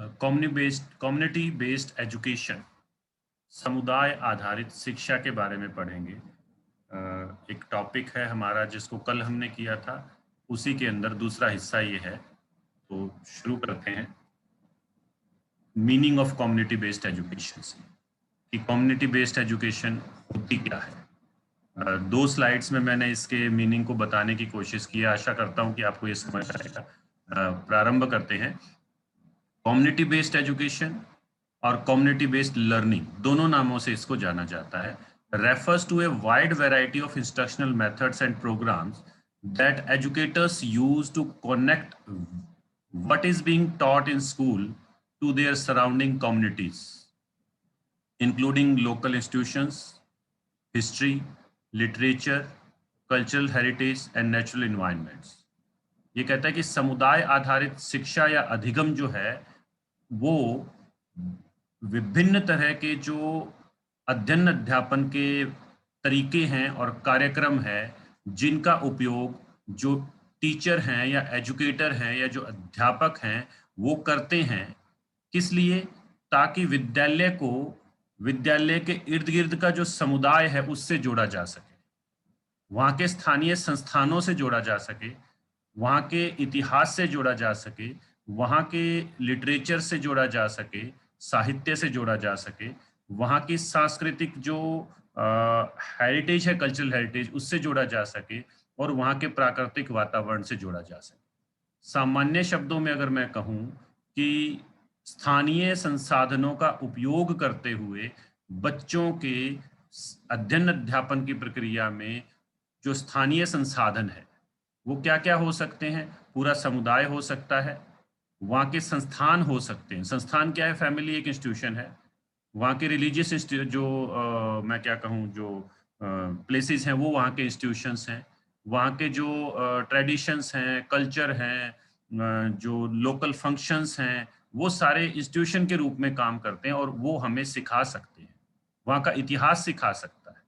Community based education, समुदाय आधारित शिक्षा के बारे में पढ़ेंगे। एक टॉपिक है हमारा जिसको कल हमने किया था, उसी के अंदर दूसरा हिस्सा ये है। तो शुरू करते हैं meaning of community based education से कि कम्युनिटी बेस्ड एजुकेशन होती क्या है। दो स्लाइड्स में मैंने इसके मीनिंग को बताने की कोशिश की है। आशा करता हूं कि आपको ये समझ आएगा। प्रारंभ करते हैं। कम्युनिटी बेस्ड एजुकेशन और कम्युनिटी बेस्ड लर्निंग दोनों नामों से इसको जाना जाता है। Refers to a wide variety of instructional methods and programs that educators use to connect what is being taught in school to their surrounding communities, including local institutions, history, literature, cultural heritage and natural environments. ये कहता है कि समुदाय आधारित शिक्षा या अधिगम जो है वो विभिन्न तरह के जो अध्ययन अध्यापन के तरीके हैं और कार्यक्रम है जिनका उपयोग जो टीचर हैं या एजुकेटर हैं या जो अध्यापक हैं वो करते हैं। किस लिए? ताकि विद्यालय के इर्द गिर्द का जो समुदाय है उससे जोड़ा जा सके, वहाँ के स्थानीय संस्थानों से जोड़ा जा सके, वहाँ के इतिहास से जोड़ा जा सके, वहाँ के लिटरेचर से जोड़ा जा सके, साहित्य से जोड़ा जा सके, वहाँ की सांस्कृतिक जो हेरिटेज है, कल्चरल हेरिटेज, उससे जोड़ा जा सके और वहाँ के प्राकृतिक वातावरण से जोड़ा जा सके। सामान्य शब्दों में अगर मैं कहूँ कि स्थानीय संसाधनों का उपयोग करते हुए बच्चों के अध्ययन अध्यापन की प्रक्रिया में जो स्थानीय संसाधन है वो क्या क्या हो सकते हैं। पूरा समुदाय हो सकता है, वहाँ के संस्थान हो सकते हैं। संस्थान क्या है? फैमिली एक इंस्टीट्यूशन है। वहाँ के रिलीजियस जो मैं क्या कहूँ जो प्लेसेस हैं वो वहाँ के इंस्टीट्यूशंस हैं। वहाँ के जो ट्रेडिशंस हैं, कल्चर हैं, जो लोकल फंक्शंस हैं, वो सारे इंस्टीट्यूशन के रूप में काम करते हैं और वो हमें सिखा सकते हैं, वहाँ का इतिहास सिखा सकता है।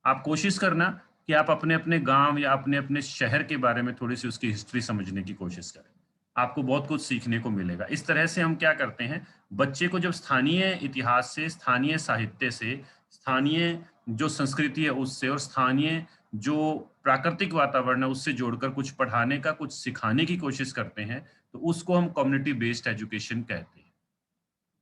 आप कोशिश करना कि आप अपने अपने गांव या अपने अपने शहर के बारे में थोड़ी सी उसकी हिस्ट्री समझने की कोशिश करें, आपको बहुत कुछ सीखने को मिलेगा। इस तरह से हम क्या करते हैं, बच्चे को जब स्थानीय इतिहास से, स्थानीय साहित्य से, स्थानीय जो संस्कृति है उससे और स्थानीय जो प्राकृतिक वातावरण है उससे जोड़कर कुछ पढ़ाने का, कुछ सिखाने की कोशिश करते हैं, तो उसको हम कम्युनिटी बेस्ड एजुकेशन कहते हैं।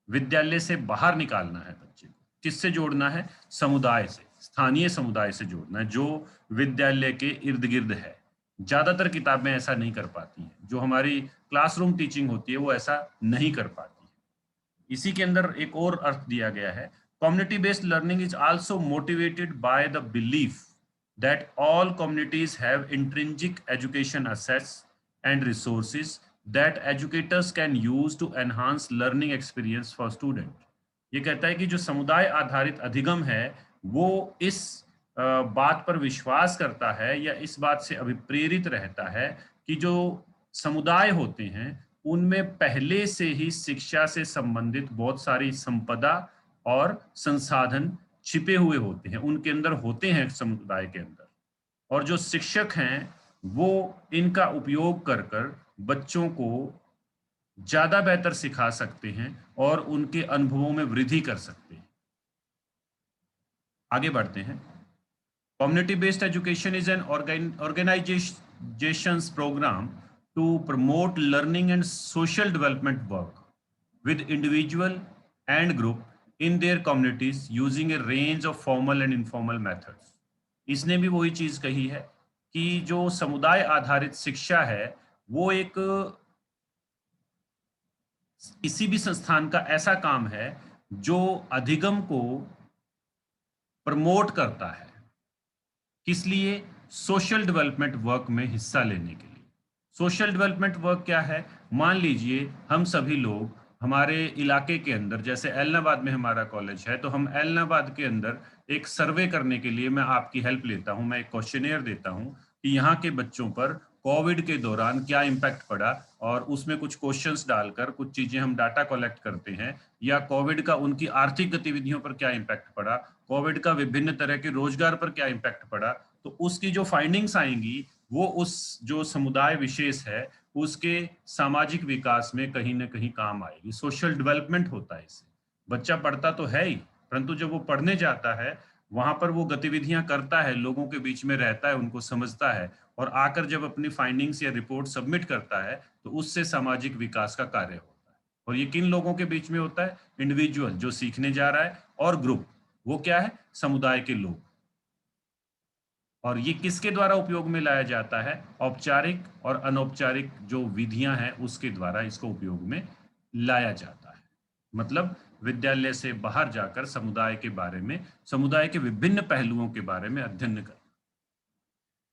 विद्यालय से बाहर निकालना है बच्चे को, किससे जोड़ना है? समुदाय से, स्थानीय समुदाय से जोड़ना है जो विद्यालय के इर्द गिर्द है। ज्यादातर किताबें ऐसा नहीं कर पाती हैं, जो हमारी क्लासरूम टीचिंग होती है वो ऐसा नहीं कर पाती है। इसी के अंदर एक और अर्थ दिया गया है, community based learning is also motivated by the belief that all communities have intrinsic education assets and resources that educators can use to enhance learning experience for student। ये कहता है कि जो समुदाय आधारित अधिगम है वो इस बात पर विश्वास करता है या इस बात से अभिप्रेरित रहता है कि जो समुदाय होते हैं उनमें पहले से ही शिक्षा से संबंधित बहुत सारी संपदा और संसाधन छिपे हुए होते हैं, उनके अंदर होते हैं समुदाय के अंदर, और जो शिक्षक हैं वो इनका उपयोग कर कर बच्चों को ज्यादा बेहतर सिखा सकते हैं और उनके अनुभवों में वृद्धि कर सकते हैं। आगे बढ़ते हैं। Community based education is an organizations program to promote learning and social development work with individual and group in their communities using a range of formal and informal methods। इसने भी वही चीज कही है कि जो समुदाय आधारित शिक्षा है वो एक किसी भी संस्थान का ऐसा काम है जो अधिगम को प्रमोट करता है। किस लिए? सोशल डेवलपमेंट वर्क में हिस्सा लेने के लिए। सोशल डेवलपमेंट वर्क क्या है? मान लीजिए हम सभी लोग हमारे इलाके के अंदर, जैसे एलनाबाद में हमारा कॉलेज है, तो हम एलनाबाद के अंदर एक सर्वे करने के लिए मैं आपकी हेल्प लेता हूं, मैं एक क्वेश्चनेयर देता हूं कि यहाँ के बच्चों पर कोविड के दौरान क्या इम्पैक्ट पड़ा, और उसमें कुछ क्वेश्चंस डालकर कुछ चीजें हम डाटा कलेक्ट करते हैं, या कोविड का उनकी आर्थिक गतिविधियों पर क्या इम्पैक्ट पड़ा, कोविड का विभिन्न तरह के रोजगार पर क्या इम्पैक्ट पड़ा। तो उसकी जो फाइंडिंग्स आएंगी वो उस जो समुदाय विशेष है उसके सामाजिक विकास में कहीं ना कहीं काम आएगी। सोशल डेवलपमेंट होता है इससे। बच्चा पढ़ता तो है ही, परंतु जब वो पढ़ने जाता है, वहां पर वो गतिविधियां करता है, लोगों के बीच में रहता है, उनको समझता है, और आकर जब अपनी फाइंडिंग्स या रिपोर्ट सबमिट करता है, तो उससे सामाजिक विकास का कार्य होता है। और ये किन लोगों के बीच में होता है? इंडिविजुअल जो सीखने जा रहा है, और ग्रुप, वो क्या है? समुदाय के लोग। और ये किसके द्वारा उपयोग में लाया जाता है? औपचारिक और अनौपचारिक जो विधियां हैं उसके द्वारा इसको उपयोग में लाया जाता है। मतलब विद्यालय से बाहर जाकर समुदाय के बारे में, समुदाय के विभिन्न पहलुओं के बारे में अध्ययन कर।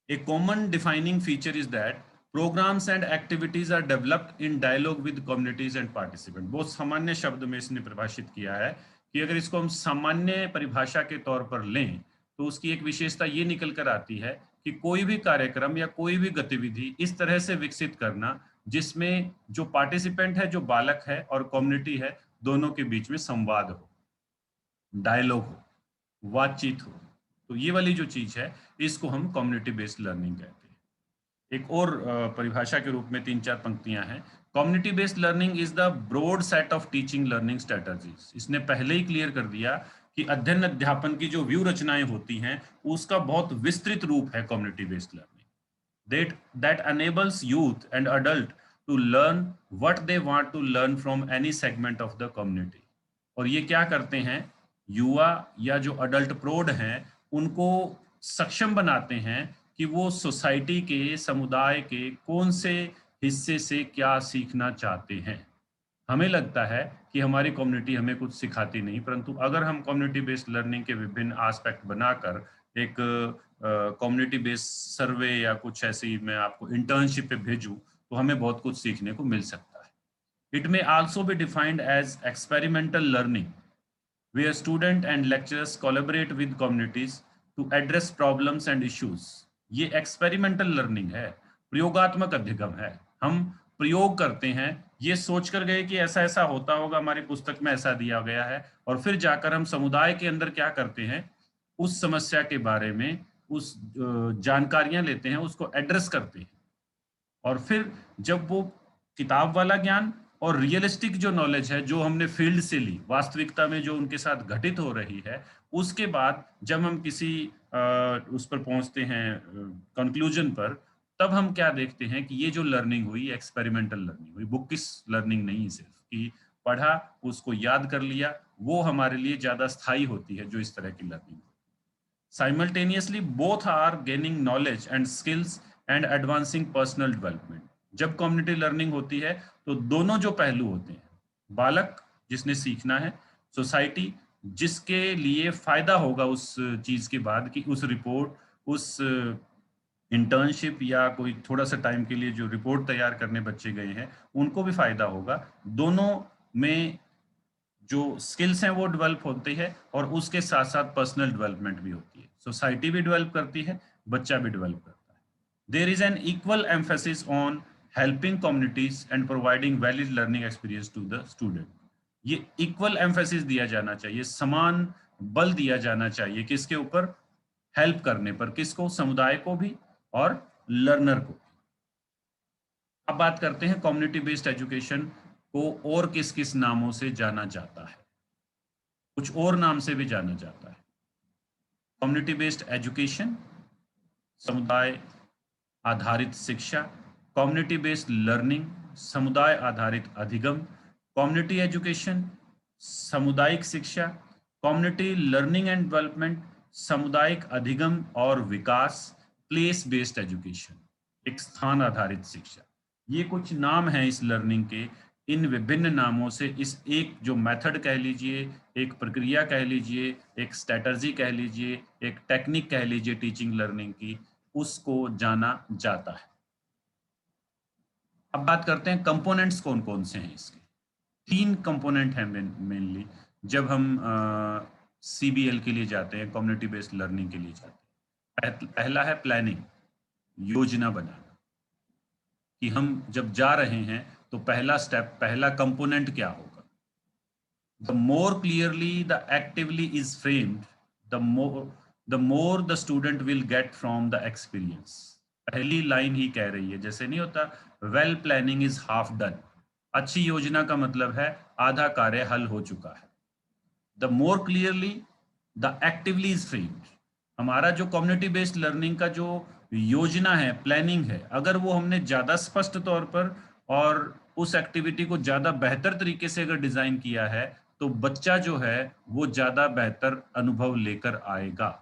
A common defining feature is that programs and activities are developed in dialogue with communities and participants। बहुत सामान्य शब्द में इसने परिभाषित किया है कि अगर इसको हम सामान्य परिभाषा के तौर पर लें तो उसकी एक विशेषता ये निकल कर आती है कि कोई भी कार्यक्रम या कोई भी गतिविधि इस तरह से विकसित करना जिसमें जो पार्टिसिपेंट है, जो बालक है, और कम्युनिटी है, दोनों के बीच में संवाद हो, डायलॉग हो, बातचीत हो। तो ये वाली जो चीज है इसको हम कम्युनिटी बेस्ड लर्निंग कहते हैं। एक और परिभाषा के रूप में 3-4 पंक्तियां हैं। Community based learning is the broad set of teaching learning strategies. इसने पहले ही क्लियर कर दिया कि अध्ययन अध्यापन की जो व्यू रचनाएं होती हैं उसका बहुत विस्तृत रूप है community based learning. that enables youth and adult to learn what they want to learn from any segment of the community। और ये क्या करते हैं? युवा या जो अडल्ट प्रोड हैं उनको सक्षम बनाते हैं कि वो सोसाइटी के, समुदाय के कौन से हिस्से से क्या सीखना चाहते हैं। हमें लगता है कि हमारी कम्युनिटी हमें कुछ सिखाती नहीं, परंतु अगर हम कम्युनिटी बेस्ड लर्निंग के विभिन्न एस्पेक्ट बनाकर एक कम्युनिटी बेस्ड सर्वे या कुछ ऐसी मैं आपको इंटर्नशिप पे भेजूं तो हमें बहुत कुछ सीखने को मिल सकता है। It may also be defined as experimental learning where student and lecturers collaborate with communities to address problems and issues। ये एक्सपेरिमेंटल लर्निंग है, प्रयोगात्मक अध्ययन है। हम प्रयोग करते हैं, ये सोच कर गए कि ऐसा ऐसा होता होगा, हमारी पुस्तक में ऐसा दिया गया है, और फिर जाकर हम समुदाय के अंदर क्या करते हैं, उस समस्या के बारे में उस जानकारियां लेते हैं, उसको एड्रेस करते हैं। और फिर जब वो किताब वाला ज्ञान और रियलिस्टिक जो नॉलेज है जो हमने फील्ड से ली, वास्तविकता में जो उनके साथ घटित हो रही है, उसके बाद जब हम किसी उस पर पहुंचते हैं कंक्लूजन पर, तब हम क्या देखते हैं कि ये जो लर्निंग हुई एक्सपेरिमेंटल लर्निंग हुई, बुक किस लर्निंग नहीं सिर्फ कि पढ़ा उसको याद कर लिया, वो हमारे लिए ज्यादा स्थायी होती है जो इस तरह की learning. Simultaneously both are gaining knowledge and skills and advancing personal development. जब कम्युनिटी लर्निंग होती है तो दोनों जो पहलू होते हैं, बालक जिसने सीखना है, सोसाइटी जिसके लिए फायदा होगा उस चीज के बाद कि उस रिपोर्ट, उस इंटर्नशिप या कोई थोड़ा सा टाइम के लिए जो रिपोर्ट तैयार करने बच्चे गए हैं उनको भी फायदा होगा। दोनों में जो स्किल्स हैं वो डेवलप होती है और उसके साथ साथ पर्सनल डेवलपमेंट भी होती है। सोसाइटी भी डेवलप करती है, बच्चा भी डेवलप करता है। There is an equal emphasis on helping communities and providing valid learning experience to the student. ये इक्वल एम्फेसिस दिया जाना चाहिए, समान बल दिया जाना चाहिए किसके ऊपर? हेल्प करने पर। किसको? समुदाय को भी और लर्नर को। अब बात करते हैं कम्युनिटी बेस्ड एजुकेशन को और किस किस नामों से जाना जाता है। कुछ और नाम से भी जाना जाता है। कम्युनिटी बेस्ड एजुकेशन, समुदाय आधारित शिक्षा, कम्युनिटी बेस्ड लर्निंग, समुदाय आधारित अधिगम, कम्युनिटी एजुकेशन, सामुदायिक शिक्षा, कम्युनिटी लर्निंग एंड डेवलपमेंट, सामुदायिक अधिगम और विकास, प्लेस बेस्ड एजुकेशन, एक स्थान आधारित शिक्षा। ये कुछ नाम हैं इस लर्निंग के। इन विभिन्न नामों से इस एक जो मेथड कह लीजिए, एक प्रक्रिया कह लीजिए, एक स्ट्रेटजी कह लीजिए, एक टेक्निक कह लीजिए टीचिंग लर्निंग की, उसको जाना जाता है। अब बात करते हैं कंपोनेंट्स कौन कौन से हैं इसके। 3 कंपोनेंट हैं मेनली जब हम सीबीएल के लिए जाते हैं, कम्युनिटी बेस्ड लर्निंग के लिए जाते हैं। पहला है प्लानिंग, योजना बनाना, कि हम जब जा रहे हैं तो पहला स्टेप, पहला कंपोनेंट क्या होगा। The more clearly the actively is framed, the more the student will get from the experience। पहली लाइन ही कह रही है, जैसे नहीं होता well planning is half done. अच्छी योजना का मतलब है आधा कार्य हल हो चुका है। The more clearly the actively is framed. हमारा जो कम्युनिटी बेस्ड लर्निंग का जो योजना है, प्लानिंग है, अगर वो हमने ज़्यादा स्पष्ट तौर पर और उस एक्टिविटी को ज़्यादा बेहतर तरीके से अगर डिज़ाइन किया है, तो बच्चा जो है वो ज़्यादा बेहतर अनुभव लेकर आएगा।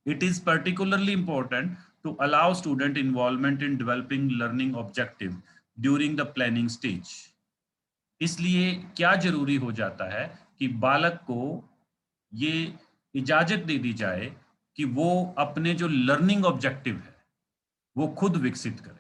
It is particularly important to allow student involvement in developing learning objective during the planning stage। इसलिए क्या जरूरी हो जाता है कि बालक को ये इजाजत दे दी जाए कि वो अपने जो लर्निंग ऑब्जेक्टिव है वो खुद विकसित करे।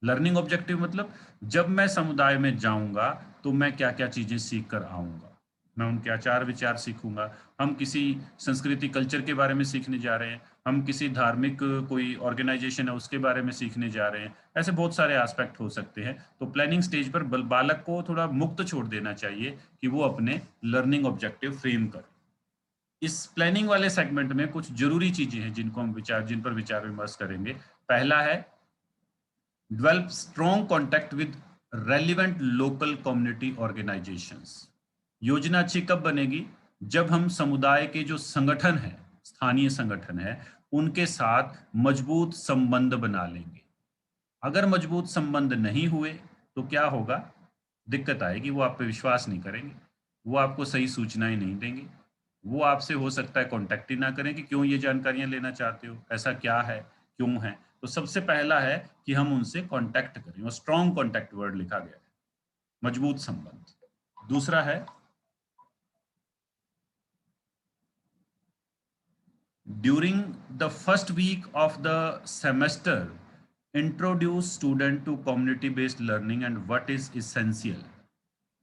लर्निंग ऑब्जेक्टिव मतलब जब मैं समुदाय में जाऊंगा तो मैं क्या क्या चीजें सीख कर आऊंगा, मैं उनके आचार विचार सीखूंगा, हम किसी संस्कृति कल्चर के बारे में सीखने जा रहे हैं, हम किसी धार्मिक कोई ऑर्गेनाइजेशन है उसके बारे में सीखने जा रहे हैं, ऐसे बहुत सारे एस्पेक्ट हो सकते हैं। तो प्लानिंग स्टेज पर बालक को थोड़ा मुक्त छोड़ देना चाहिए कि वो अपने लर्निंग ऑब्जेक्टिव फ्रेम करे। इस प्लानिंग वाले सेगमेंट में कुछ जरूरी चीजें हैं जिन पर विचार विमर्श करेंगे। पहला है develop strong contact with relevant local community organizations। योजना अच्छी कब बनेगी? जब हम समुदाय के जो संगठन है, स्थानीय संगठन है, उनके साथ मजबूत संबंध बना लेंगे। अगर मजबूत संबंध नहीं हुए तो क्या होगा? दिक्कत आएगी, वो आप पे विश्वास नहीं करेंगे, वो आपको सही सूचनाएं नहीं देंगे, वो आपसे हो सकता है कांटेक्ट ही ना करें कि क्यों ये जानकारियां लेना चाहते हो, ऐसा क्या है, क्यों है। तो सबसे पहला है कि हम उनसे कांटेक्ट करें, और स्ट्रॉन्ग कांटेक्ट वर्ड लिखा गया है, मजबूत संबंध। दूसरा है during the first week of the semester introduce student to community based learning and what is essential.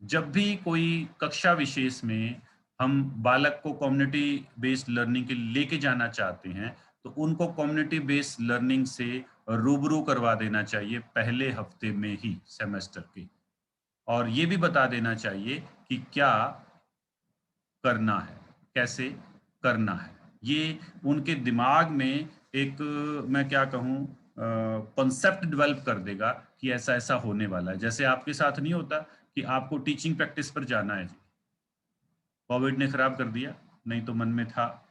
जब भी कोई कक्षा विशेष में हम बालक को कम्युनिटी बेस्ड लर्निंग के लेके जाना चाहते हैं तो उनको कम्युनिटी बेस्ड लर्निंग से रूबरू करवा देना चाहिए पहले हफ्ते में ही सेमेस्टर के, और ये भी बता देना चाहिए कि क्या करना है, कैसे करना है। ये उनके दिमाग में एक, मैं क्या कहूँ, कॉन्सेप्ट डेवलप कर देगा कि ऐसा ऐसा होने वाला है। जैसे आपके साथ नहीं होता कि आपको टीचिंग प्रैक्टिस पर जाना है जी, कोविड ने खराब कर दिया, नहीं तो मन में था।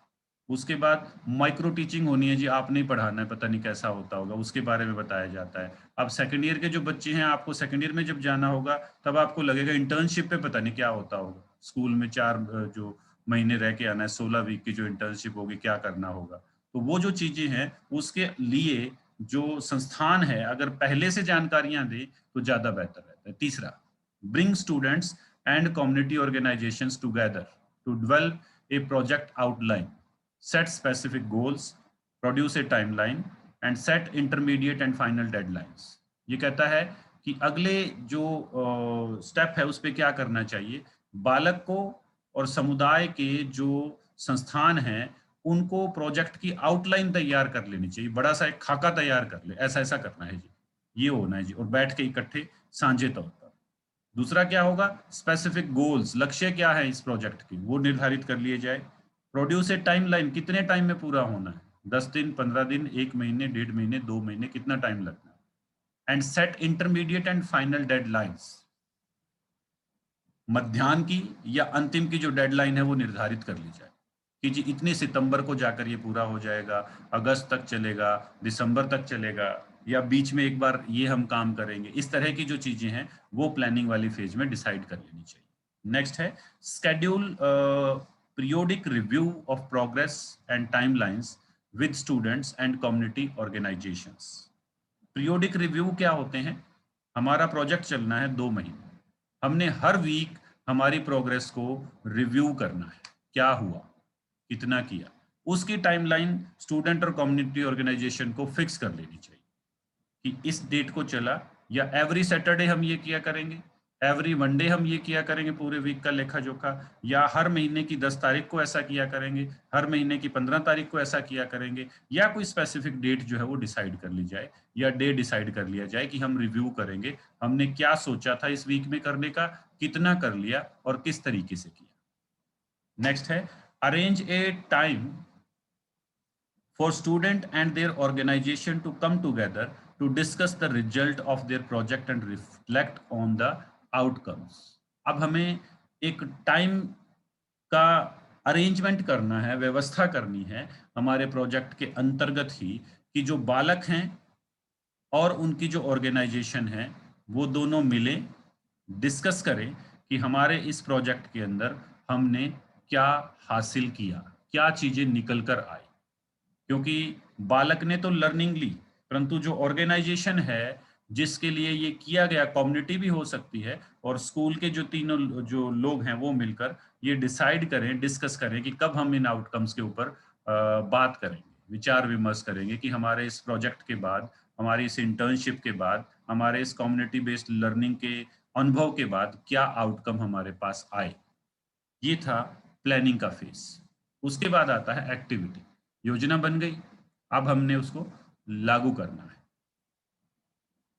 उसके बाद माइक्रो टीचिंग होनी है जी, आपने ही पढ़ाना है, पता नहीं कैसा होता होगा, उसके बारे में बताया जाता है। अब सेकंड ईयर के जो बच्चे हैं, आपको सेकंड ईयर में जब जाना होगा तब आपको लगेगा इंटर्नशिप पे पता नहीं क्या होता होगा, स्कूल में 4 जो महीने रह के आना है, 16 वीक की जो इंटर्नशिप होगी, क्या करना होगा। तो वो जो चीजें हैं उसके लिए जो संस्थान है अगर पहले से जानकारियां दे तो ज्यादा बेहतर रहता है। तीसरा, bring students and community organizations together to develop a project outline, set specific goals, produce a timeline and set intermediate and final deadlines। ये कहता है कि अगले जो स्टेप है उस पे क्या करना चाहिए, बालक को और समुदाय के जो संस्थान हैं उनको प्रोजेक्ट की आउटलाइन तैयार कर लेनी चाहिए, बड़ा सा एक खाका तैयार कर ले, ऐसा ऐसा करना है जी, ये होना है जी, और बैठ के इकट्ठे साझे तौर पर। दूसरा क्या होगा, स्पेसिफिक गोल्स, लक्ष्य क्या है इस प्रोजेक्ट के, वो निर्धारित कर लिए जाए। प्रोड्यूस ए टाइमलाइन, कितने टाइम में पूरा होना है, 10 दिन, 15 दिन, 1 महीने, 1.5 महीने, 2 महीने, कितना टाइम लगना है। And set intermediate and final deadlines, मध्याह्न की या अंतिम की जो डेडलाइन है वो निर्धारित कर ली जाए कि जी इतने सितंबर को जाकर ये पूरा हो जाएगा, अगस्त तक चलेगा, दिसंबर तक चलेगा, या बीच में एक बार ये हम काम करेंगे। इस तरह की जो चीजें हैं वो प्लानिंग वाली फेज में डिसाइड कर लेनी चाहिए। नेक्स्ट है schedule periodic review of progress and timelines with students and community organisations. Periodic review क्या होते हैं? हमारा प्रोजेक्ट चलना है 2 महीने, हमने हर वीक हमारी प्रोग्रेस को रिव्यू करना है, क्या हुआ, कितना किया, उसकी टाइमलाइन स्टूडेंट और कम्युनिटी ऑर्गेनाइजेशन को फिक्स कर लेनी चाहिए कि इस डेट को चला, या एवरी सैटरडे हम ये किया करेंगे, एवरी मंडे हम ये किया करेंगे पूरे वीक का लेखा जोखा, या हर महीने की 10 तारीख को ऐसा किया करेंगे, हर महीने की 15 तारीख को ऐसा किया करेंगे, या कोई स्पेसिफिक डेट जो है वो डिसाइड कर ली जाए, या डे डिसाइड कर लिया जाए कि हम रिव्यू करेंगे, हमने क्या सोचा था इस वीक में करने का, कितना कर लिया और किस तरीके से किया। नेक्स्ट है arrange A time for student and their organization to come together to discuss the result of their project and reflect on the outcomes. अब हमें एक टाइम का अरेंजमेंट करना है, व्यवस्था करनी है हमारे प्रोजेक्ट के अंतर्गत ही, कि जो बालक हैं और उनकी जो ऑर्गेनाइजेशन है वो दोनों मिलें, डिस्कस करें कि हमारे इस प्रोजेक्ट के अंदर हमने क्या हासिल किया, क्या चीज़ें निकल कर आई। क्योंकि बालक ने तो लर्निंग ली, परंतु जो ऑर्गेनाइजेशन है जिसके लिए ये किया गया, कम्युनिटी भी हो सकती है, और स्कूल के जो तीनों जो लोग हैं वो मिलकर ये डिसाइड करें, डिस्कस करें कि कब हम इन आउटकम्स के ऊपर बात करेंगे, विचार विमर्श करेंगे कि हमारे इस प्रोजेक्ट के बाद, हमारी इस इंटर्नशिप के बाद, हमारे इस कम्युनिटी बेस्ड लर्निंग के अनुभव के बाद क्या आउटकम हमारे पास आए। ये था प्लानिंग का फेज। उसके बाद आता है एक्टिविटी। योजना बन गई, अब हमने उसको लागू करना है।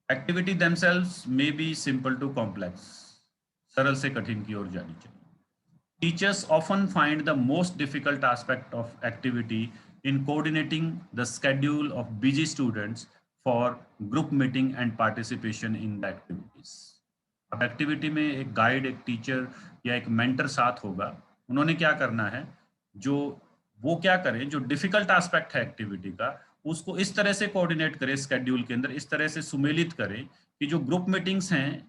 Activity themselves may be simple to complex, सरल से कठिन की ओर जानी चाहिए। Teachers often find the most difficult aspect of activity in coordinating the schedule of busy students for group meeting and participation in the activities. अब activity में एक guide, एक टीचर या एक मेंटर साथ होगा। उन्होंने क्या करना है, जो वो क्या करें, जो डिफिकल्ट एस्पेक्ट है एक्टिविटी का, उसको इस तरह से कोऑर्डिनेट करें स्केड्यूल के अंदर, इस तरह से सुमेलित करें कि जो ग्रुप मीटिंग्स हैं,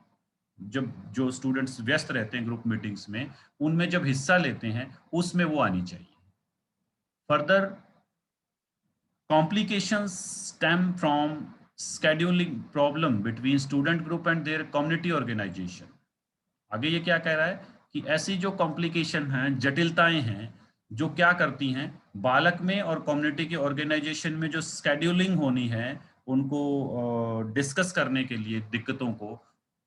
जब जो स्टूडेंट्स व्यस्त रहते हैं ग्रुप मीटिंग्स में, उनमें जब हिस्सा लेते हैं उसमें वो आनी चाहिए। Further complications stem from scheduling problem between student group and their community organization. आगे ये क्या कह रहा है कि ऐसी जो कॉम्प्लिकेशन हैं, जटिलताएं हैं, जो क्या करती हैं, बालक में और कम्युनिटी के ऑर्गेनाइजेशन में जो स्केड्यूलिंग होनी है, उनको डिस्कस करने के लिए दिक्कतों को,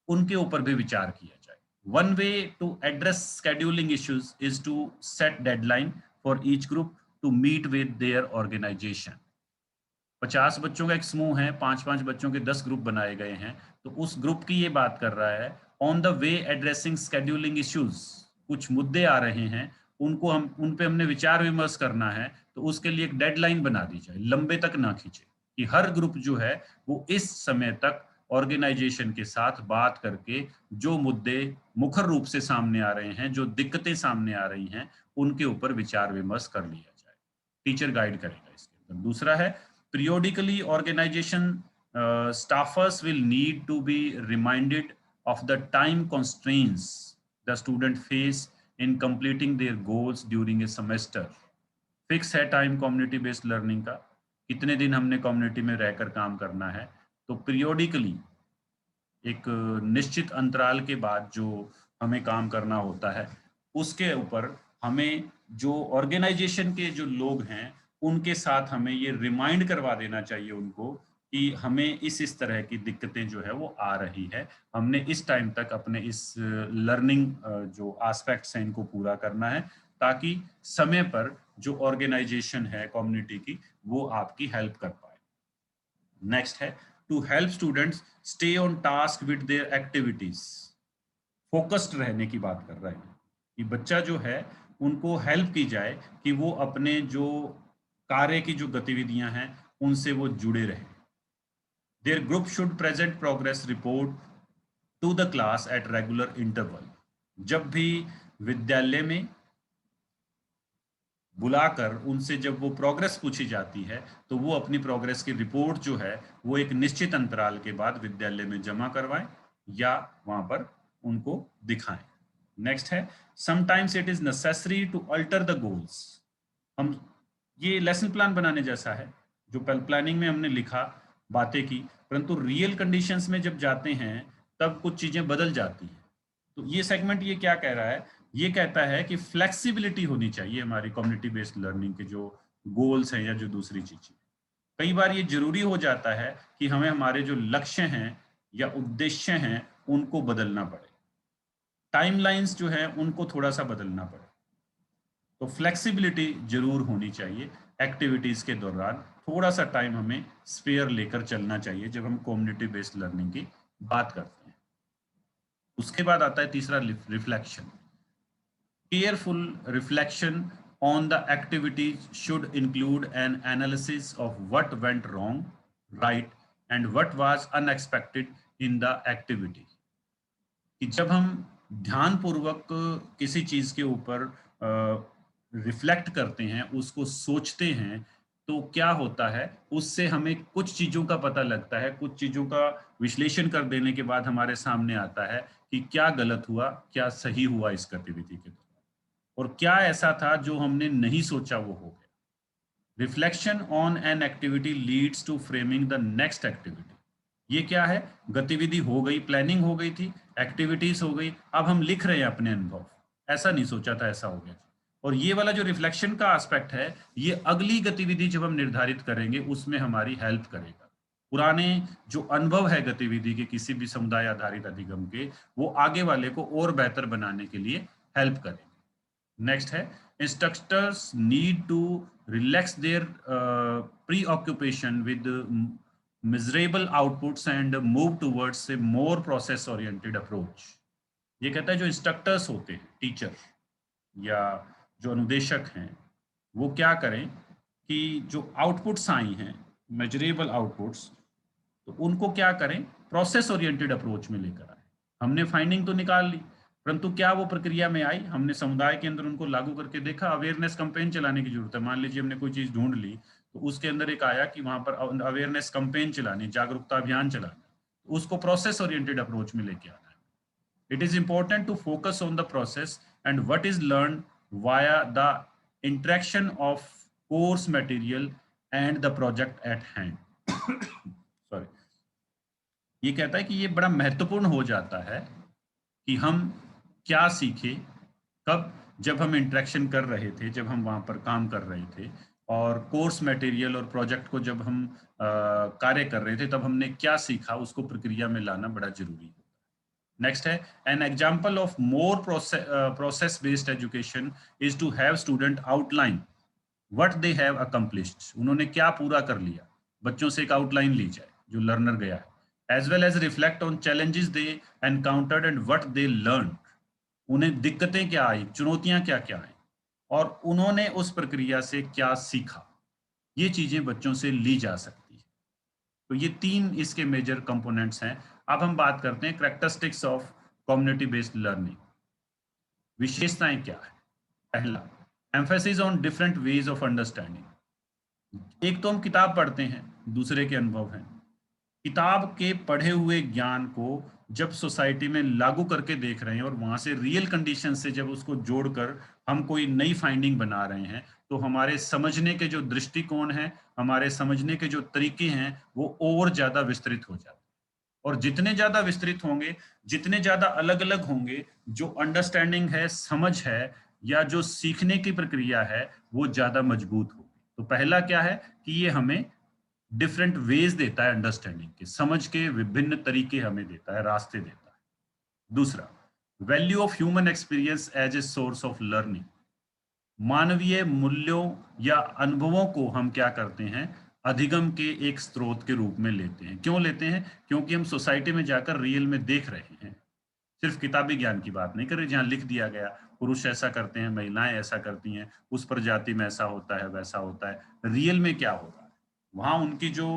उनके ऊपर भी विचार किया जाए। One way to address scheduling issues is to set deadline for each group to meet with their organization. 50 बच्चों का एक समूह है, 5-5 बच्चों के 10 ग्रुप बनाए गए हैं, तो उस ग्रुप की ये बात कर रहा है, on the way addressing scheduling issues, कुछ मुद्दे आ रहे हैं, उनको उन पे हमने विचार विमर्श करना है, तो उसके लिए एक डेडलाइन बना दी जाए, लंबे तक ना खींचे, कि हर ग्रुप जो है वो इस समय तक ऑर्गेनाइजेशन के साथ बात करके जो मुद्दे मुखर रूप से सामने आ रहे हैं, जो दिक्कतें सामने आ रही हैं, उनके ऊपर विचार विमर्श कर लिया जाए। टीचर गाइड करेगा इसके अंदर। दूसरा है, periodically organization staffers will need to be reminded of the time constraints the student face in completing their goals during a semester. Fix है टाइम कम्युनिटी बेस्ड लर्निंग का, कितने दिन हमने कम्युनिटी में रहकर काम करना है, तो पीरियोडिकली एक निश्चित अंतराल के बाद जो हमें काम करना होता है, उसके ऊपर हमें जो ऑर्गेनाइजेशन के जो लोग हैं उनके साथ हमें ये रिमाइंड करवा देना चाहिए उनको कि हमें इस तरह की दिक्कतें जो है वो आ रही है, हमने इस टाइम तक अपने इस लर्निंग जो एस्पेक्ट्स हैं इनको पूरा करना है, ताकि समय पर जो ऑर्गेनाइजेशन है कम्युनिटी की वो आपकी हेल्प कर पाए। नेक्स्ट है, to help students stay on task with their activities. Focused रहने की बात कर रहा है कि बच्चा जो है उनको हेल्प की जाए कि वो अपने जो कार्य की जो गतिविधियां हैं उनसे वो जुड़े रहे। Their group should present progress report to the class at regular interval. जब भी विद्यालय में बुलाकर उनसे जब वो प्रोग्रेस पूछी जाती है, तो वो अपनी प्रोग्रेस की रिपोर्ट जो है वो एक निश्चित अंतराल के बाद विद्यालय में जमा करवाएं या वहां पर उनको दिखाएं। नेक्स्ट है, sometimes it is necessary to alter the goals. हम ये लेसन प्लान बनाने जैसा है, जो प्लानिंग में हमने लिखा, बातें की, परंतु रियल कंडीशंस में जब जाते हैं तब कुछ चीजें बदल जाती हैं। तो ये सेगमेंट ये क्या कह रहा है, ये कहता है कि फ्लेक्सिबिलिटी होनी चाहिए हमारी कम्युनिटी बेस्ड लर्निंग के जो गोल्स हैं या जो दूसरी चीजें। कई बार ये जरूरी हो जाता है कि हमें हमारे जो लक्ष्य हैं या उद्देश्य हैं उनको बदलना पड़े, टाइमलाइंस जो है उनको थोड़ा सा बदलना पड़े। तो फ्लेक्सिबिलिटी जरूर होनी चाहिए। एक्टिविटीज के दौरान थोड़ा सा टाइम हमें स्पेयर लेकर चलना चाहिए जब हम कम्युनिटी बेस्ड लर्निंग की बात करते हैं। उसके बाद आता है तीसरा, reflection. Careful reflection on the activities should include an analysis of what went wrong, right, and what was unexpected in the activity। कि जब हम ध्यानपूर्वक किसी चीज के ऊपर रिफ्लेक्ट करते हैं, उसको सोचते हैं, तो क्या होता है, उससे हमें कुछ चीजों का पता लगता है, कुछ चीजों का विश्लेषण कर देने के बाद हमारे सामने आता है कि क्या गलत हुआ, क्या सही हुआ इस गतिविधि के दौरान, और क्या ऐसा था जो हमने नहीं सोचा वो हो गया। Reflection on an activity leads to framing the next activity. ये क्या है, गतिविधि हो गई, प्लानिंग हो गई थी, एक्टिविटीज हो गई, अब हम लिख रहे हैं अपने अनुभव, ऐसा नहीं सोचा था, ऐसा हो गया। और ये वाला जो रिफ्लेक्शन का एस्पेक्ट है, ये अगली गतिविधि जब हम निर्धारित करेंगे उसमें हमारी हेल्प करेगा। पुराने जो अनुभव है गतिविधि के, किसी भी समुदाय आधारित अधिगम के, वो आगे वाले को और बेहतर बनाने के लिए हेल्प करेंगे। नेक्स्ट है, instructors need to relax their preoccupation with measurable outputs and move towards a more process oriented approach। ये कहता है जो इंस्ट्रक्टर्स होते हैं, टीचर या जो अनुदेशक हैं, वो क्या करें कि जो आउटपुट्स आई हैं, मेजरेबल आउटपुट्स, तो उनको क्या करें, प्रोसेस ओरिएंटेड अप्रोच में लेकर आए। हमने फाइंडिंग तो निकाल ली, परंतु क्या वो प्रक्रिया में आई, हमने समुदाय के अंदर उनको लागू करके देखा। अवेयरनेस कैंपेन चलाने की जरूरत है। मान लीजिए हमने कोई चीज ढूंढ ली, तो उसके अंदर एक आया कि वहां पर अवेयरनेस कैंपेन चलानी, जागरूकता अभियान चलाना, तो उसको प्रोसेस ओरिएंटेड अप्रोच में लेके आना है। It is important to focus on the process and what is learn via the interaction of course material and the project at hand. Sorry, ये कहता है कि ये बड़ा महत्वपूर्ण हो जाता है कि हम क्या सीखे, कब, जब हम इंटरेक्शन कर रहे थे, जब हम वहां पर काम कर रहे थे, और कोर्स मटेरियल और प्रोजेक्ट को जब हम कार्य कर रहे थे, तब हमने क्या सीखा, उसको प्रक्रिया में लाना बड़ा जरूरी है। नेक्स्ट है, an example of more process based education is to have student outline what they have accomplished. उन्होंने क्या पूरा कर लिया, बच्चों से एक आउटलाइन ली जाए जो लर्नर गया है, as well as reflect on challenges they encountered and what they learned। उन्हें दिक्कतें क्या आई, चुनौतियां क्या क्या आई, और उन्होंने उस प्रक्रिया से क्या सीखा। ये चीजें बच्चों से ली जा सकती है। तो ये तीन इसके मेजर कंपोनेंट्स हैं। अब हम बात करते हैं characteristics of community based learning. विशेषताएं क्या है। पहला, emphasis on different ways of understanding. एक तो हम किताब पढ़ते हैं, दूसरे के अनुभव हैं। किताब के पढ़े हुए ज्ञान को जब सोसाइटी में लागू करके देख रहे हैं और वहां से रियल कंडीशन से जब उसको जोड़कर हम कोई नई फाइंडिंग बना रहे हैं, तो हमारे समझने के जो दृष्टिकोण हैं, हमारे समझने के जो तरीके हैं, वो और ज्यादा विस्तृत हो जाते हैं। और जितने ज्यादा विस्तृत होंगे, जितने ज्यादा अलग अलग होंगे, जो अंडरस्टैंडिंग है, समझ है, या जो सीखने की प्रक्रिया है, वो ज्यादा मजबूत होगी। तो पहला क्या है कि ये हमें डिफरेंट वेज देता है अंडरस्टैंडिंग के, समझ के विभिन्न तरीके हमें देता है, रास्ते देता है। दूसरा, value of human experience as a source of learning. मानवीय मूल्यों या अनुभवों को हम क्या करते हैं, अधिगम के एक स्रोत के रूप में लेते हैं। क्यों लेते हैं? क्योंकि हम सोसाइटी में जाकर रियल में देख रहे हैं। सिर्फ किताबी ज्ञान की बात नहीं कर रहे जहां लिख दिया गया पुरुष ऐसा करते हैं, महिलाएं ऐसा करती हैं, उस प्रजाति में ऐसा होता है, वैसा होता है। रियल में क्या हो रहा है, वहां उनकी जो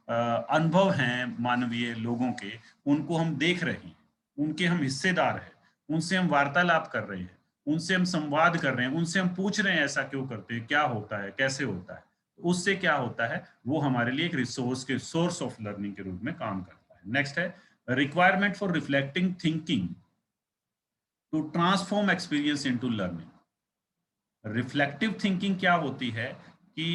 अनुभव हैं मानवीय लोगों के, उनको हम देख रहे हैं, उनके हम हिस्सेदार हैं, उनसे हम वार्तालाप कर रहे हैं, उनसे हम संवाद कर रहे हैं, उनसे हम पूछ रहे हैं ऐसा क्यों करते हैं, क्या होता है, कैसे होता है। उससे क्या होता है, वो हमारे लिए एक रिसोर्स के, सोर्स ऑफ लर्निंग के रूप में काम करता है। नेक्स्ट है, requirement for reflecting thinking to transform experience into learning. Reflective thinking क्या होती है कि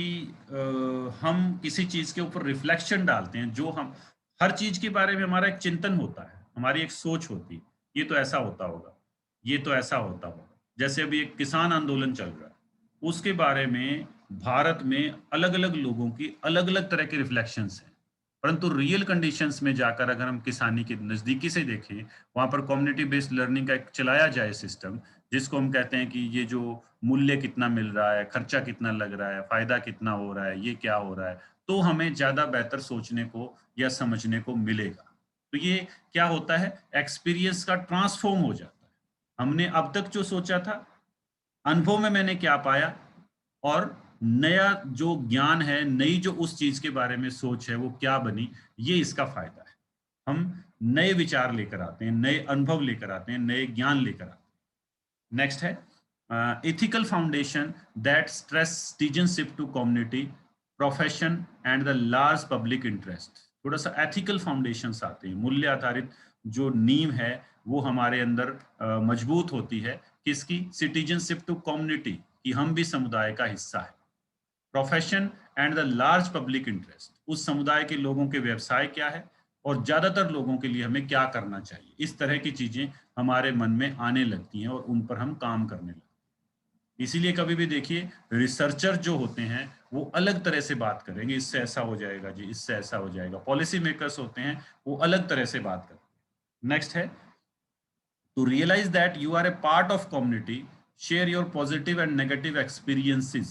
हम किसी चीज के ऊपर रिफ्लेक्शन डालते हैं, जो हम हर चीज के बारे में हमारा एक चिंतन होता है, हमारी एक सोच होती है, ये तो ऐसा होता होगा, ये तो ऐसा होता होगा। जैसे अभी एक किसान आंदोलन चल रहा है, उसके बारे में भारत में अलग अलग लोगों की अलग अलग तरह के रिफ्लेक्शंस हैं, परंतु रियल कंडीशंस में जाकर अगर हम किसानी के नजदीकी से देखें, वहां पर कम्युनिटी बेस्ड लर्निंग का एक चलाया जाए सिस्टम, जिसको हम कहते हैं कि ये जो मूल्य कितना मिल रहा है, खर्चा कितना लग रहा है, फायदा कितना हो रहा है, ये क्या हो रहा है, तो हमें ज्यादा बेहतर सोचने को या समझने को मिलेगा। तो ये क्या होता है, एक्सपीरियंस का ट्रांसफॉर्म हो जाता है। हमने अब तक जो सोचा था, अनुभव में मैंने क्या पाया, और नया जो ज्ञान है, नई जो उस चीज के बारे में सोच है वो क्या बनी, ये इसका फायदा है। हम नए विचार लेकर आते हैं, नए अनुभव लेकर आते हैं, नए ज्ञान लेकर आते हैं। नेक्स्ट है ethical foundation that stress citizenship to community, profession and the large public interest. थोड़ा सा एथिकल फाउंडेशंस आते हैं, मूल्य आधारित जो नींव है वो हमारे अंदर मजबूत होती है। किसकी? सिटीजनशिप टू कम्युनिटी, कि हम भी समुदाय का हिस्सा है। Profession and the large public interest, उस समुदाय के लोगों के व्यवसाय क्या है और ज्यादातर लोगों के लिए हमें क्या करना चाहिए। इस तरह की चीजें हमारे मन में आने लगती हैं और उन पर हम काम करने लगते हैं। इसीलिए कभी भी देखिए, रिसर्चर जो होते हैं वो अलग तरह से बात करेंगे, इससे ऐसा हो जाएगा जी, इससे ऐसा हो जाएगा। पॉलिसी मेकर्स होते हैं वो अलग तरह से बात करते हैं। नेक्स्ट है to realize that you are a part of community, share your positive and negative experiences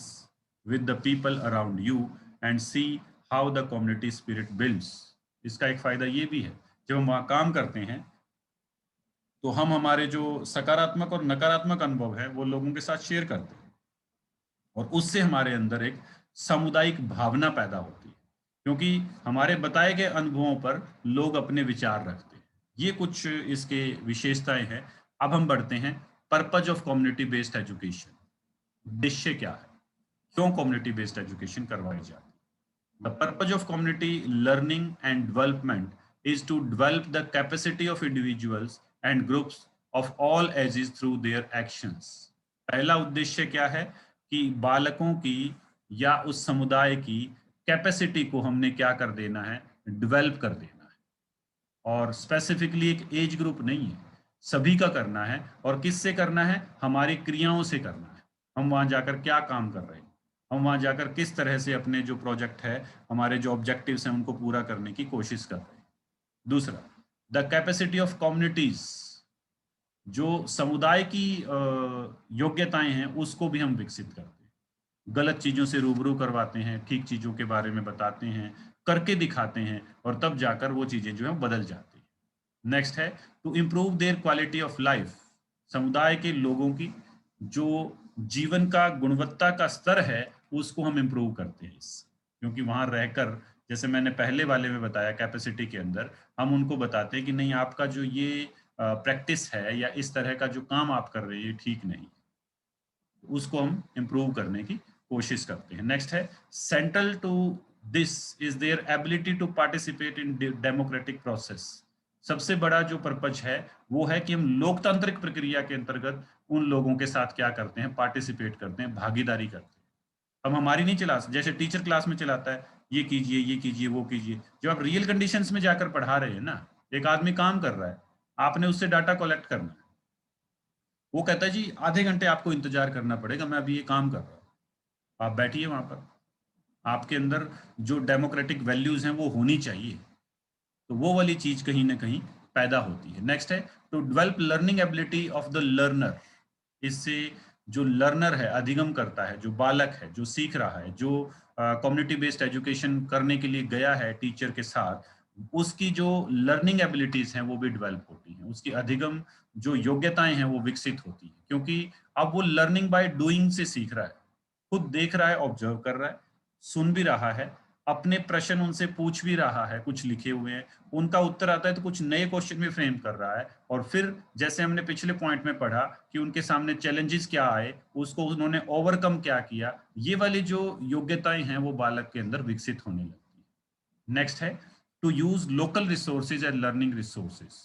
with the people around you and see how the community spirit builds। इसका एक फायदा ये भी है, जब हम वहाँ काम करते हैं तो हम हमारे जो सकारात्मक और नकारात्मक अनुभव है वो लोगों के साथ शेयर करते हैं और उससे हमारे अंदर एक सामुदायिक भावना पैदा होती है, क्योंकि हमारे बताए गए अनुभवों पर लोग अपने विचार रखते हैं। ये कुछ इसके विशेषताएं हैं। अब हम बढ़ते हैं purpose of community based education. उद्देश्य क्या है, क्यों कम्युनिटी बेस्ड एजुकेशन करवाई जाती है? The purpose of community learning and development is to develop the capacity of individuals and groups of all ages through their actions। पहला उद्देश्य क्या है कि बालकों की या उस समुदाय की कैपेसिटी को हमने क्या कर देना है, डेवलप कर देना है। और स्पेसिफिकली एक एज ग्रुप नहीं है, सभी का करना है। और किससे करना है? हमारी क्रियाओं से करना है। हम वहां जाकर क्या काम कर रहे हैं, हम वहां जाकर किस तरह से अपने जो प्रोजेक्ट है, हमारे जो ऑब्जेक्टिव्स हैं उनको पूरा करने की कोशिश कर रहे हैं। दूसरा, द कैपेसिटी ऑफ कम्युनिटीज, जो समुदाय की योग्यताएं हैं उसको भी हम विकसित करते हैं। गलत चीजों से रूबरू करवाते हैं, ठीक चीजों के बारे में बताते हैं, करके दिखाते हैं और तब जाकर वो चीजें जो है बदल जाती हैं। नेक्स्ट है to improve their quality of life. समुदाय के लोगों की जो जीवन का गुणवत्ता का स्तर है उसको हम इम्प्रूव करते हैं इससे, क्योंकि वहां रहकर, जैसे मैंने पहले वाले में बताया कैपेसिटी के अंदर, हम उनको बताते हैं कि नहीं, आपका जो ये प्रैक्टिस है या इस तरह का जो काम आप कर रहे हैं ये ठीक नहीं, उसको हम इम्प्रूव करने की कोशिश करते हैं। नेक्स्ट है central to this is their ability to participate in democratic process. सबसे बड़ा जो पर्पज है वो है कि हम लोकतांत्रिक प्रक्रिया के अंतर्गत उन लोगों के साथ क्या करते हैं, पार्टिसिपेट करते हैं, भागीदारी करते हैं। हम हमारी नहीं चला, जैसे टीचर क्लास में चलाता है, ये कीजिए, ये कीजिए, वो कीजिए। जब आप रियल कंडीशंस में जाकर पढ़ा रहे हैं ना, एक आदमी काम कर रहा है, आपने उससे डाटा कलेक्ट करना है, वो कहता है जी आधे घंटे आपको इंतजार करना पड़ेगा, मैं अभी ये काम कर रहा हूँ। आप बैठिए वहां पर, आपके अंदर जो डेमोक्रेटिक वैल्यूज हैं वो होनी चाहिए, तो वो वाली चीज कहीं ना कहीं पैदा होती है। नेक्स्ट है to develop learning ability of the learner. इससे जो लर्नर है, अधिगम करता है, जो बालक है, जो सीख रहा है, जो कम्युनिटी बेस्ड एजुकेशन करने के लिए गया है टीचर के साथ, उसकी जो लर्निंग एबिलिटीज हैं वो भी डेवलप होती हैं, उसकी अधिगम जो योग्यताएं हैं वो विकसित होती हैं, क्योंकि अब वो लर्निंग बाय डूइंग से सीख रहा है, खुद देख रहा है, ऑब्जर्व कर रहा है, सुन भी रहा है, अपने प्रश्न उनसे पूछ भी रहा है, कुछ लिखे हुए हैं, उनका उत्तर आता है तो कुछ नए क्वेश्चन भी फ्रेम कर रहा है। और फिर जैसे हमने पिछले पॉइंट में पढ़ा कि उनके सामने चैलेंजेस क्या आए, उसको उन्होंने ओवरकम क्या किया, ये वाली जो योग्यताएं हैं वो बालक के अंदर विकसित होने लगती है। नेक्स्ट है to use local resources and learning resources.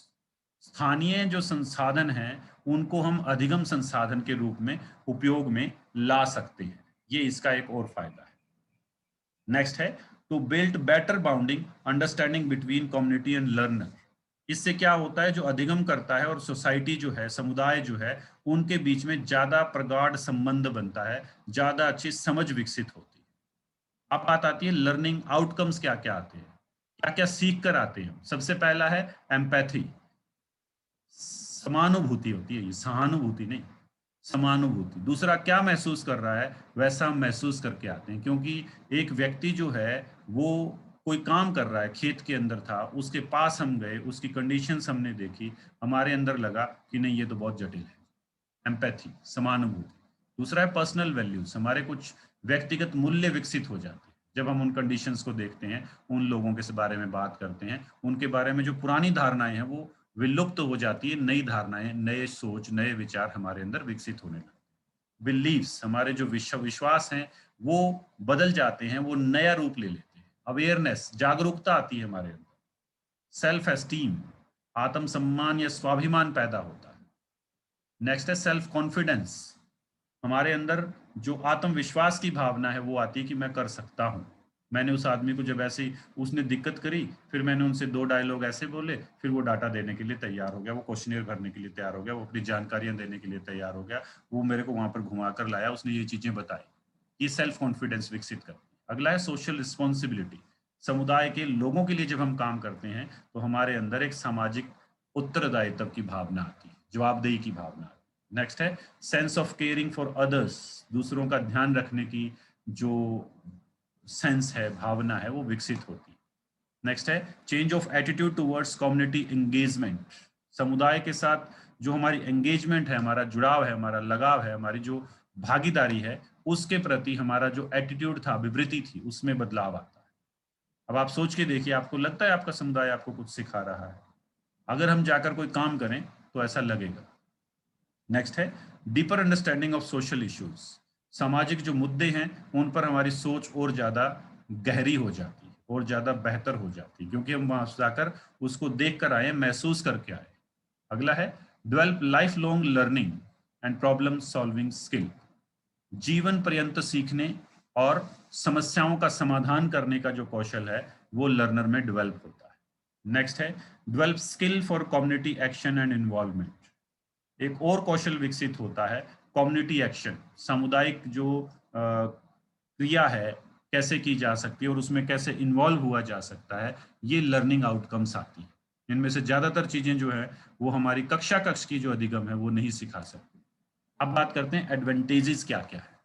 स्थानीय जो संसाधन हैं उनको हम अधिगम संसाधन के रूप में उपयोग में ला सकते हैं, ये इसका एक और फायदा है। नेक्स्ट है to build better bonding understanding between community and learner. इससे क्या होता है, जो अधिगम करता है और सोसाइटी जो है, समुदाय जो है, उनके बीच में ज्यादा प्रगाढ़ संबंध बनता है, ज्यादा अच्छी समझ विकसित होती है। अब बात आती है लर्निंग आउटकम्स क्या क्या आते हैं, क्या क्या सीख कर आते हैं। सबसे पहला है एम्पैथी, समानुभूति होती है, ये सहानुभूति नहीं, समानुभूति। दूसरा, क्या महसूस कर रहा है वैसा हम महसूस करके आते हैं, क्योंकि एक व्यक्ति जो है वो कोई काम कर रहा है, खेत के अंदर था, उसके पास हम गए, उसकी कंडीशंस हमने देखी, हमारे अंदर लगा कि नहीं ये तो बहुत जटिल है। एम्पैथी, समानुभूति। दूसरा है पर्सनल वैल्यूज, हमारे कुछ व्यक्तिगत मूल्य विकसित हो जाते हैं। जब हम उन कंडीशंस को देखते हैं, उन लोगों के बारे में बात करते हैं, उनके बारे में जो पुरानी धारणाएं हैं वो विलुप्त हो जाती है, नई धारणाएं, नए सोच, नए विचार हमारे अंदर विकसित होने लगते हैं। बिलीव्स, हमारे जो विश्वास हैं वो बदल जाते हैं, वो नया रूप ले लेते हैं। अवेयरनेस, जागरूकता आती है हमारे अंदर। सेल्फ एस्टीम, आत्मसम्मान या स्वाभिमान पैदा होता है। नेक्स्ट है सेल्फ कॉन्फिडेंस, हमारे अंदर जो आत्मविश्वास की भावना है वो आती है कि मैं कर सकता हूँ। मैंने उस आदमी को जब ऐसे ही उसने दिक्कत करी, फिर मैंने उनसे 2 डायलॉग ऐसे बोले, फिर वो डाटा देने के लिए तैयार हो गया, वो क्वेश्चनियर भरने के लिए तैयार हो गया, वो अपनी जानकारियाँ देने के लिए तैयार हो गया, वो मेरे को वहाँ पर घुमा कर लाया, उसने ये चीज़ें बताई। ये सेल्फ कॉन्फिडेंस विकसित करती है। अगला है सोशल रिस्पॉन्सिबिलिटी, समुदाय के लोगों के लिए जब हम काम करते हैं, तो हमारे अंदर एक सामाजिक उत्तरदायित्व की भावना आती है, जवाबदेही की भावना आती है। नेक्स्ट है sense of caring for others, दूसरों का ध्यान रखने की जो सेंस है, भावना है, वो विकसित होती है। नेक्स्ट है change of attitude towards community engagement, समुदाय के साथ जो हमारी एंगेजमेंट है, हमारा जुड़ाव है, हमारा लगाव है, हमारी जो भागीदारी है, उसके प्रति हमारा जो एटीट्यूड था, विवृत्ति थी, उसमें बदलाव आता है। अब आप सोच के देखिए, आपको लगता है आपका समुदाय आपको कुछ सिखा रहा है? अगर हम जाकर कोई काम करें तो ऐसा लगेगा। नेक्स्ट है deeper understanding of social issues, सामाजिक जो मुद्दे हैं उन पर हमारी सोच और ज्यादा गहरी हो जाती है और ज्यादा बेहतर हो जाती है, क्योंकि हम वहां जाकर उसको देख कर आए, महसूस करके आए। अगला है develop life long learning and problem solving skill, जीवन पर्यंत सीखने और समस्याओं का समाधान करने का जो कौशल है वो लर्नर में डेवलप होता है। नेक्स्ट है develop skill for community action and involvement, एक और कौशल विकसित होता है कम्युनिटी एक्शन, सामुदायिक जो क्रिया है कैसे की जा सकती है और उसमें कैसे इन्वॉल्व हुआ जा सकता है, ये लर्निंग आउटकम्स आती है। इनमें से ज्यादातर चीजें जो है वो हमारी कक्ष की जो अधिगम है वो नहीं सिखा सकती। अब बात करते हैं एडवांटेजेस क्या क्या है।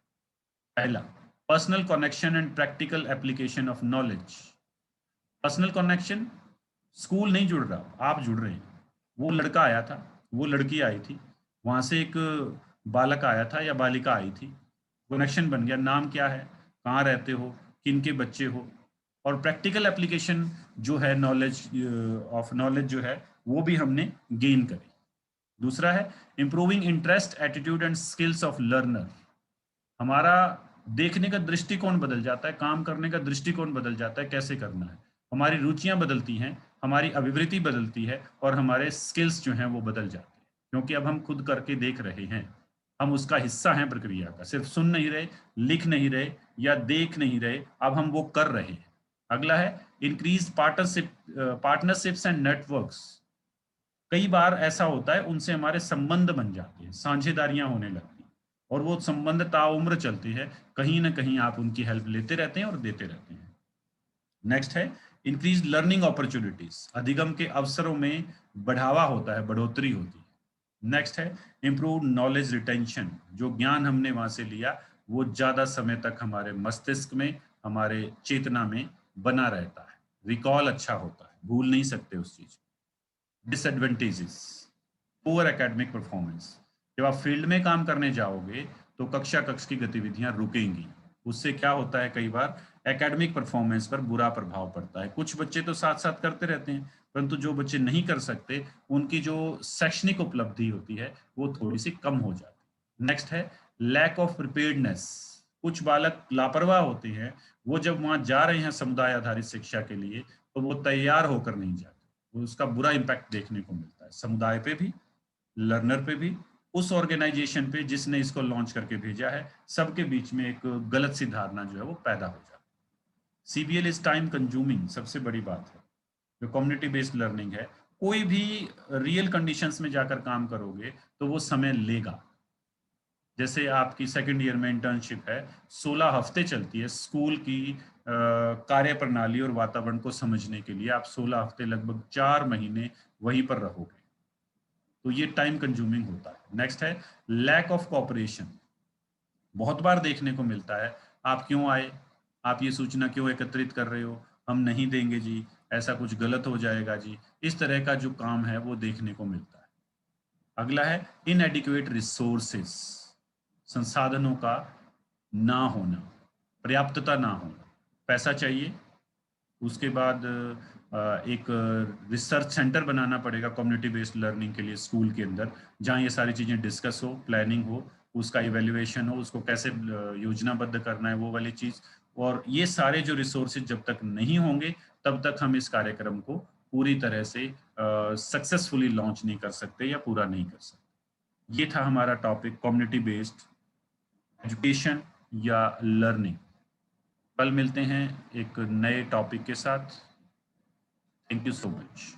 पहला, personal connection and practical application of knowledge. Personal connection, school नहीं जुड़ रहा, आप जुड़ रहे हैं। वो लड़का आया था, वो लड़की आई थी, वहां से एक बालक आया था या बालिका आई थी, कनेक्शन बन गया। नाम क्या है, कहाँ रहते हो, किन के बच्चे हो, और प्रैक्टिकल एप्लीकेशन जो है नॉलेज ऑफ नॉलेज जो है वो भी हमने गेन करी। दूसरा है improving interest attitude and skills of learner, हमारा देखने का दृष्टिकोण बदल जाता है, काम करने का दृष्टिकोण बदल जाता है, कैसे करना है, हमारी रुचियां बदलती हैं, हमारी अभिवृत्ति बदलती है और हमारे स्किल्स जो हैं वो बदल जाते हैं, क्योंकि अब हम खुद करके देख रहे हैं, हम उसका हिस्सा हैं प्रक्रिया का, सिर्फ सुन नहीं रहे, लिख नहीं रहे या देख नहीं रहे, अब हम वो कर रहे हैं। अगला है इंक्रीज पार्टनरशिप्स एंड नेटवर्क्स, कई बार ऐसा होता है उनसे हमारे संबंध बन जाते हैं, साझेदारियां होने लगती हैं और वो संबंध ताउम्र चलती है, कहीं ना कहीं आप उनकी हेल्प लेते रहते हैं और देते रहते हैं। नेक्स्ट है इंक्रीज लर्निंग अपॉर्चुनिटीज, अधिगम के अवसरों में बढ़ावा होता है, बढ़ोतरी होती है। नेक्स्ट है इंप्रूव नॉलेज रिटेंशन, जो ज्ञान हमने वहां से लिया वो ज्यादा समय तक हमारे मस्तिष्क में, हमारे चेतना में बना रहता है, रिकॉल अच्छा होता है, भूल नहीं सकते उस चीज। डिसएडवांटेजेस, पुअर एकेडमिक परफॉर्मेंस, जब आप फील्ड में काम करने जाओगे तो कक्ष की गतिविधियां रुकेंगी, उससे क्या होता है कई बार एकेडमिक परफॉर्मेंस पर बुरा प्रभाव पड़ता है। कुछ बच्चे तो साथ साथ करते रहते हैं, परंतु जो बच्चे नहीं कर सकते उनकी जो शैक्षणिक उपलब्धि होती है वो थोड़ी सी कम हो जाती है। नेक्स्ट है लैक ऑफ प्रिपेयर्डनेस, कुछ बालक लापरवाह होते हैं, वो जब वहां जा रहे हैं समुदाय आधारित शिक्षा के लिए तो वो तैयार होकर नहीं जाते, उसका बुरा इम्पैक्ट देखने को मिलता है समुदाय पे भी, लर्नर पे भी, उस ऑर्गेनाइजेशन पे जिसने इसको लॉन्च करके भेजा है, सबके बीच में एक गलत सी धारणा जो है वो पैदा हो जाती है। सीबीएल इज टाइम कंज्यूमिंग, सबसे बड़ी बात है जो कम्युनिटी बेस्ड लर्निंग है, कोई भी रियल कंडीशंस में जाकर काम करोगे तो वो समय लेगा। जैसे आपकी सेकंड ईयर में इंटर्नशिप है, 16 हफ्ते चलती है, स्कूल की कार्य प्रणाली और वातावरण को समझने के लिए आप 16 हफ्ते, लगभग 4 महीने वहीं पर रहोगे, तो ये टाइम कंज्यूमिंग होता है। नेक्स्ट है लैक ऑफ कोऑपरेशन, बहुत बार देखने को मिलता है, आप क्यों आए, आप ये सूचना क्यों एकत्रित कर रहे हो, हम नहीं देंगे जी, ऐसा कुछ गलत हो जाएगा जी, इस तरह का जो काम है वो देखने को मिलता है। अगला है इनएडिक्वेट रिसोर्सेस, संसाधनों का ना होना, पर्याप्तता ना हो, पैसा चाहिए। उसके बाद एक रिसर्च सेंटर बनाना पड़ेगा कम्युनिटी बेस्ड लर्निंग के लिए स्कूल के अंदर, जहाँ ये सारी चीज़ें डिस्कस हो, प्लानिंग हो, उसका इवैल्यूएशन हो, उसको कैसे योजनाबद्ध करना है वो वाली चीज़। और ये सारे जो रिसोर्सेज जब तक नहीं होंगे तब तक हम इस कार्यक्रम को पूरी तरह से सक्सेसफुली लॉन्च नहीं कर सकते या पूरा नहीं कर सकते। ये था हमारा टॉपिक, कम्युनिटी बेस्ड एजुकेशन या लर्निंग। कल मिलते हैं एक नए टॉपिक के साथ। Thank you so much.